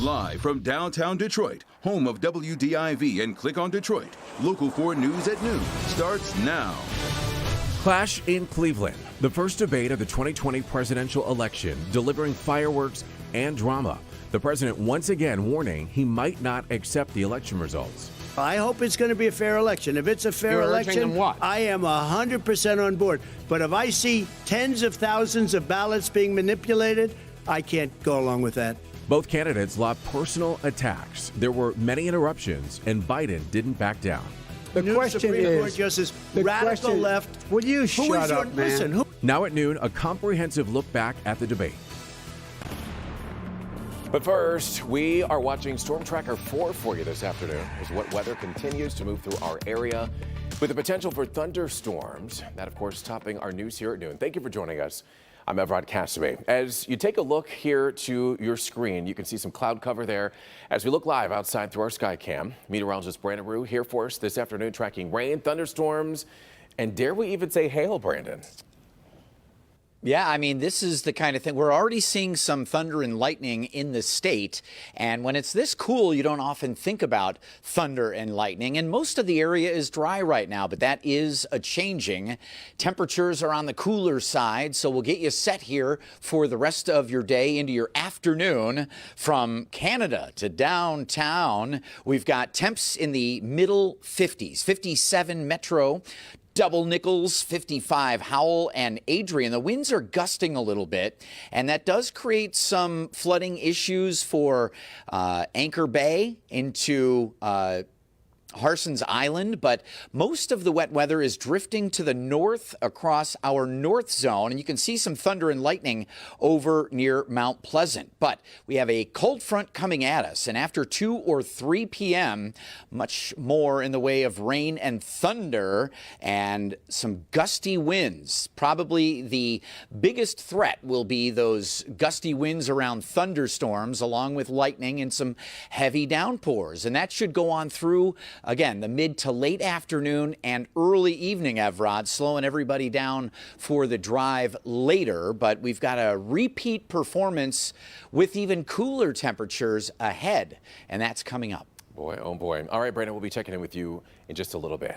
Live from downtown Detroit, home of WDIV and Click on Detroit, Local 4 News at noon starts now. Clash in Cleveland, the first debate of the 2020 presidential election, delivering fireworks and drama. The president once again warning he might not accept the election results. I hope it's going to be a fair election. If it's a fair election, I am 100% on board. But if I see tens of thousands of ballots being manipulated, I can't go along with that. Both candidates lobbed personal attacks. There were many interruptions, and Biden didn't back down. The question Supreme is, Court Justice, radical left. Will you shut up, man? Listen, now at noon, a comprehensive look back at the debate. But first, we are watching Storm Tracker 4 for you this afternoon as wet weather continues to move through our area with the potential for thunderstorms. That, of course, topping our news here at noon. Thank you for joining us. I'm Evrod Cassavy. As you take a look here to your screen, you can see some cloud cover there as we look live outside through our sky cam. Meteorologist Brandon Rue here for us this afternoon, tracking rain, thunderstorms, and dare we even say hail, Brandon? Yeah, I mean, this is the kind of thing. We're already seeing some thunder and lightning in the state. And when it's this cool, you don't often think about thunder and lightning. And most of the area is dry right now, but that is a changing. Temperatures are on the cooler side, so we'll get you set here for the rest of your day into your afternoon. From Canada to downtown, we've got temps in the middle 50s, 57 Metro, Double Nichols, 55 Howell and Adrian. The winds are gusting a little bit, and that does create some flooding issues for Anchor Bay into Harson's Island, but most of the wet weather is drifting to the north across our north zone, and you can see some thunder and lightning over near Mount Pleasant. But we have a cold front coming at us, and after 2 or 3 p.m., much more in the way of rain and thunder and some gusty winds. Probably the biggest threat will be those gusty winds around thunderstorms, along with lightning and some heavy downpours, and that should go on through again, the mid to late afternoon and early evening, Evrod, slowing everybody down for the drive later. But we've got a repeat performance with even cooler temperatures ahead, and that's coming up. Boy, oh boy. All right, Brandon, we'll be checking in with you in just a little bit.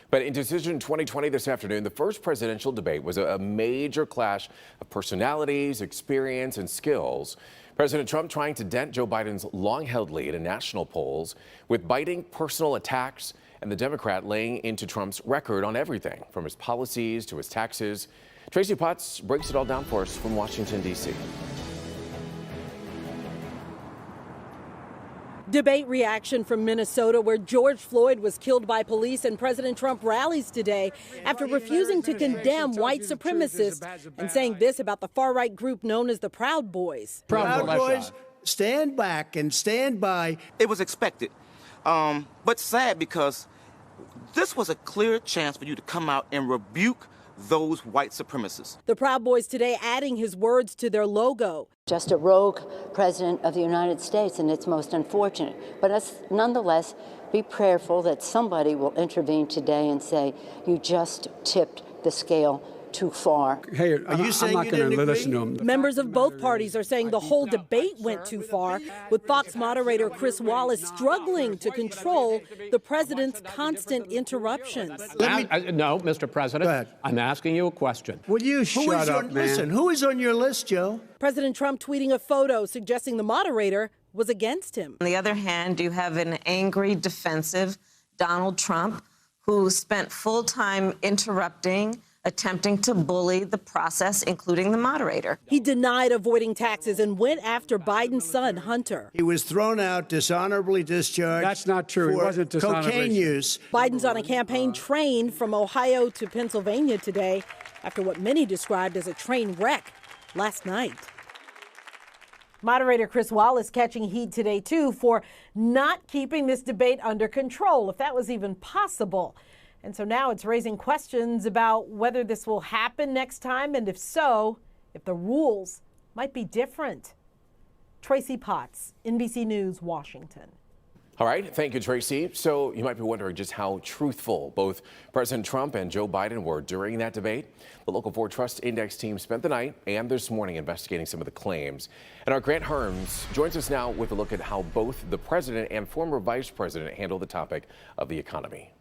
But in Decision 2020 this afternoon, the first presidential debate was a major clash of personalities, experience, and skills. President Trump trying to dent Joe Biden's long-held lead in national polls with biting personal attacks, and the Democrat laying into Trump's record on everything, from his policies to his taxes. Tracy Potts breaks it all down for us from Washington, D.C. Debate reaction from Minnesota, where George Floyd was killed by police, and President Trump rallies today after refusing to condemn white supremacists and saying this about the far-right group known as the Proud Boys. Proud Boys, stand back and stand by. It was expected, but sad, because this was a clear chance for you to come out and rebuke those white supremacists. The Proud Boys today adding his words to their logo. Just a rogue president of the United States, and it's most unfortunate. But let's nonetheless be prayerful that somebody will intervene today and say, you just tipped the scale too far. Hey, are you saying I'm not going to listen to him. Members of both parties are saying the whole debate went too far, with Fox moderator Chris Wallace struggling to control the president's constant interruptions. No, Mr. President, I'm asking you a question. Will you shut up, man? Listen, who is on your list, Joe? President Trump tweeting a photo suggesting the moderator was against him. On the other hand, you have an angry, defensive Donald Trump who spent full time interrupting, attempting to bully the process, including the moderator. He denied avoiding taxes and went after Biden's son, Hunter. He was thrown out, dishonorably discharged. That's not true. He wasn't dishonorably. Cocaine use. Biden's on a campaign train from Ohio to Pennsylvania today after what many described as a train wreck last night. Moderator Chris Wallace catching heat today, too, for not keeping this debate under control, if that was even possible. And so now it's raising questions about whether this will happen next time, and if so, if the rules might be different. Tracy Potts, NBC News, Washington. All right, thank you, Tracy. So you might be wondering just how truthful both President Trump and Joe Biden were during that debate. The Local 4 Trust Index team spent the night and this morning investigating some of the claims. And our Grant Herms joins us now with a look at how both the president and former vice president handled the topic of the economy.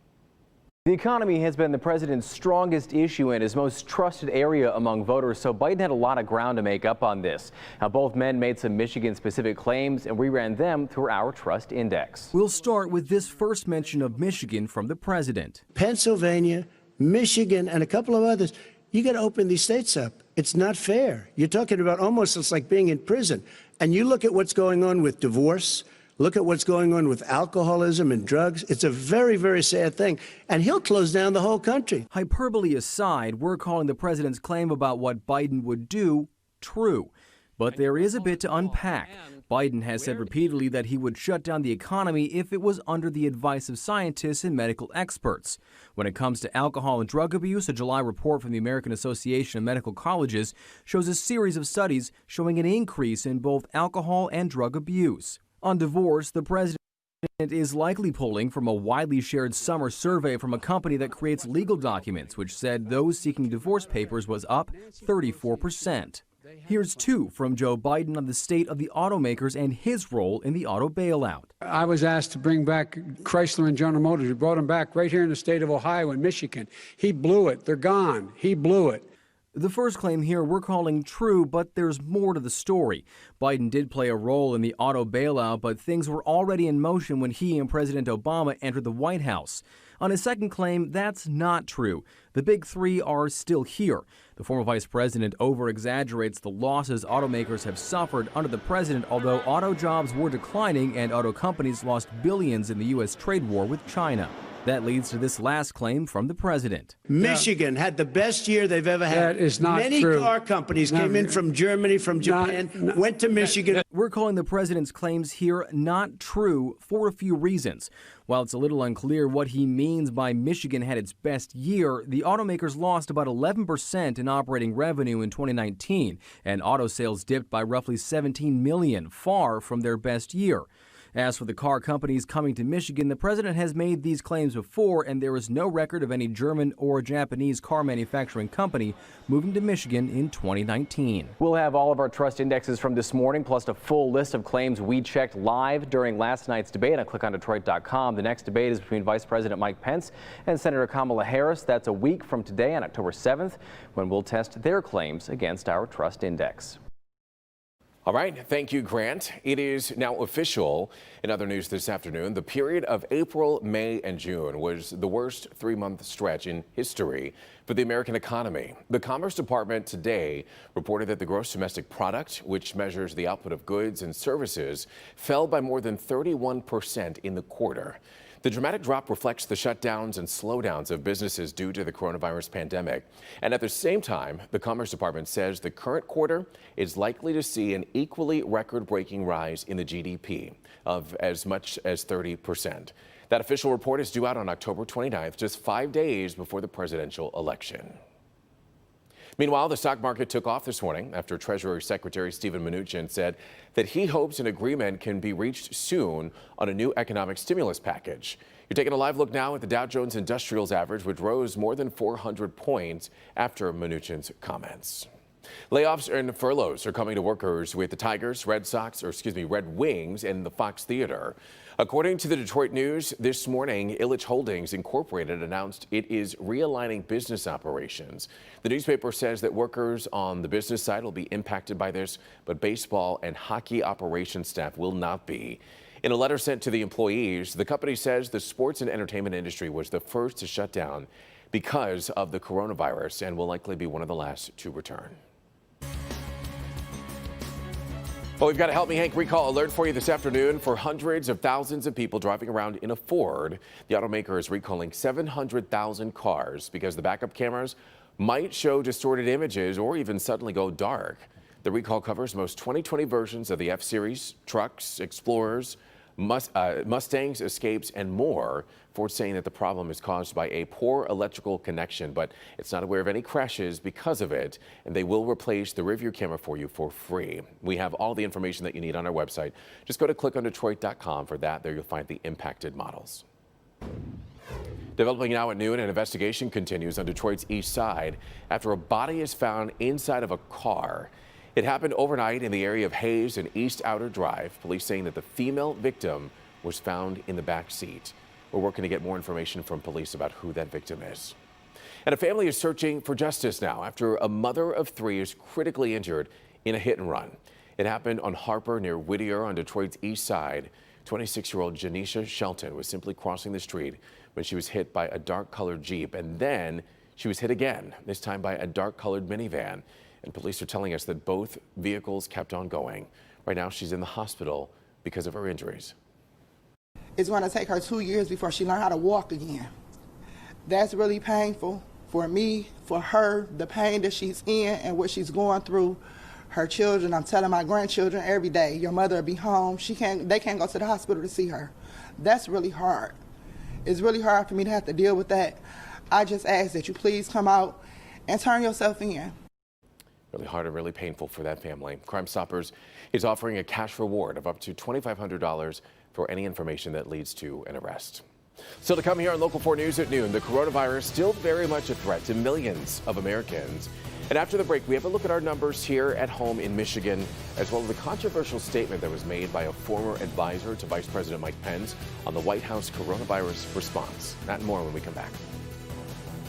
The economy has been the president's strongest issue and his most trusted area among voters, so Biden had a lot of ground to make up on this. Now, both men made some Michigan-specific claims, and we ran them through our Trust Index. We'll start with this first mention of Michigan from the president. Pennsylvania, Michigan, and a couple of others. You got to open these states up. It's not fair. You're talking about almost it's like being in prison. And you look at what's going on with divorce. Look at what's going on with alcoholism and drugs. It's a very, very sad thing. And he'll close down the whole country. Hyperbole aside, we're calling the president's claim about what Biden would do true. But there is a bit to unpack. Biden has said repeatedly that he would shut down the economy if it was under the advice of scientists and medical experts. When it comes to alcohol and drug abuse, a July report from the American Association of Medical Colleges shows a series of studies showing an increase in both alcohol and drug abuse. On divorce, the president is likely pulling from a widely shared summer survey from a company that creates legal documents, which said those seeking divorce papers was up 34%. Here's two from Joe Biden on the state of the automakers and his role in the auto bailout. I was asked to bring back Chrysler and General Motors. We brought them back right here in the state of Ohio and Michigan. He blew it. They're gone. He blew it. The first claim here we're calling true, but there's more to the story. Biden did play a role in the auto bailout, but things were already in motion when he and President Obama entered the White House. On his second claim, that's not true. The big three are still here. The former vice president over-exaggerates the losses automakers have suffered under the president, although auto jobs were declining and auto companies lost billions in the U.S. trade war with China. That leads to this last claim from the president. Michigan had the best year they've ever had. That is not Many true. car companies came in from Germany, from Japan, went to Michigan. We're calling the president's claims here not true for a few reasons. While it's a little unclear what he means by Michigan had its best year, the automakers lost about 11% in operating revenue in 2019, and auto sales dipped by roughly 17 million, far from their best year. As for the car companies coming to Michigan, the president has made these claims before, and there is no record of any German or Japanese car manufacturing company moving to Michigan in 2019. We'll have all of our trust indexes from this morning, plus a full list of claims we checked live during last night's debate on clickondetroit.com. The next debate is between Vice President Mike Pence and Senator Kamala Harris. That's a week from today on October 7th, when we'll test their claims against our trust index. All right. Thank you, Grant. It is now official. In other news this afternoon, the period of April, May, and June was the worst three-month stretch in history for the American economy. The Commerce Department today reported that the gross domestic product, which measures the output of goods and services, fell by more than 31% in the quarter. The dramatic drop reflects the shutdowns and slowdowns of businesses due to the coronavirus pandemic. And at the same time, the Commerce Department says the current quarter is likely to see an equally record-breaking rise in the GDP of as much as 30%. That official report is due out on October 29th, just 5 days before the presidential election. Meanwhile, the stock market took off this morning after Treasury Secretary Steven Mnuchin said that he hopes an agreement can be reached soon on a new economic stimulus package. You're taking a live look now at the Dow Jones Industrials average, which rose more than 400 points after Mnuchin's comments. Layoffs and furloughs are coming to workers with the Tigers, Red Wings, and the Fox Theater. According to the Detroit News this morning, Ilitch Holdings Incorporated announced it is realigning business operations. The newspaper says that workers on the business side will be impacted by this, but baseball and hockey operations staff will not be. In a letter sent to the employees, the company says the sports and entertainment industry was the first to shut down because of the coronavirus and will likely be one of the last to return. Well, we've got a Help Me Hank recall alert for you this afternoon. For hundreds of thousands of people driving around in a Ford, the automaker is recalling 700,000 cars because the backup cameras might show distorted images or even suddenly go dark. The recall covers most 2020 versions of the F-Series, trucks, Explorers, Mustangs, escapes, and more. Ford saying that the problem is caused by a poor electrical connection, but it's not aware of any crashes because of it, and they will replace the rearview camera for you for free. We have all the information that you need on our website. Just go to clickondetroit.com for that. There you'll find the impacted models. Developing now at noon, an investigation continues on Detroit's east side after a body is found inside of a car. It happened overnight in the area of Hayes and East Outer Drive. Police saying that the female victim was found in the back seat. We're working to get more information from police about who that victim is. And a family is searching for justice now after a mother of 3 is critically injured in a hit and run. It happened on Harper near Whittier on Detroit's east side. 26-year-old Janisha Shelton was simply crossing the street when she was hit by a dark-colored Jeep, and then she was hit again, this time by a dark-colored minivan. And police are telling us that both vehicles kept on going. Right now, she's in the hospital because of her injuries. It's going to take her 2 years before she learns how to walk again. That's really painful for me, for her, the pain that she's in and what she's going through. Her children, I'm telling my grandchildren every day, your mother will be home. They can't go to the hospital to see her. That's really hard. It's really hard for me to have to deal with that. I just ask that you please come out and turn yourself in. Really hard and really painful for that family. Crime Stoppers is offering a cash reward of up to $2,500 for any information that leads to an arrest. Still to come here on Local 4 News at noon, the coronavirus still very much a threat to millions of Americans. And after the break, we have a look at our numbers here at home in Michigan, as well as the controversial statement that was made by a former advisor to Vice President Mike Pence on the White House coronavirus response. That and more when we come back.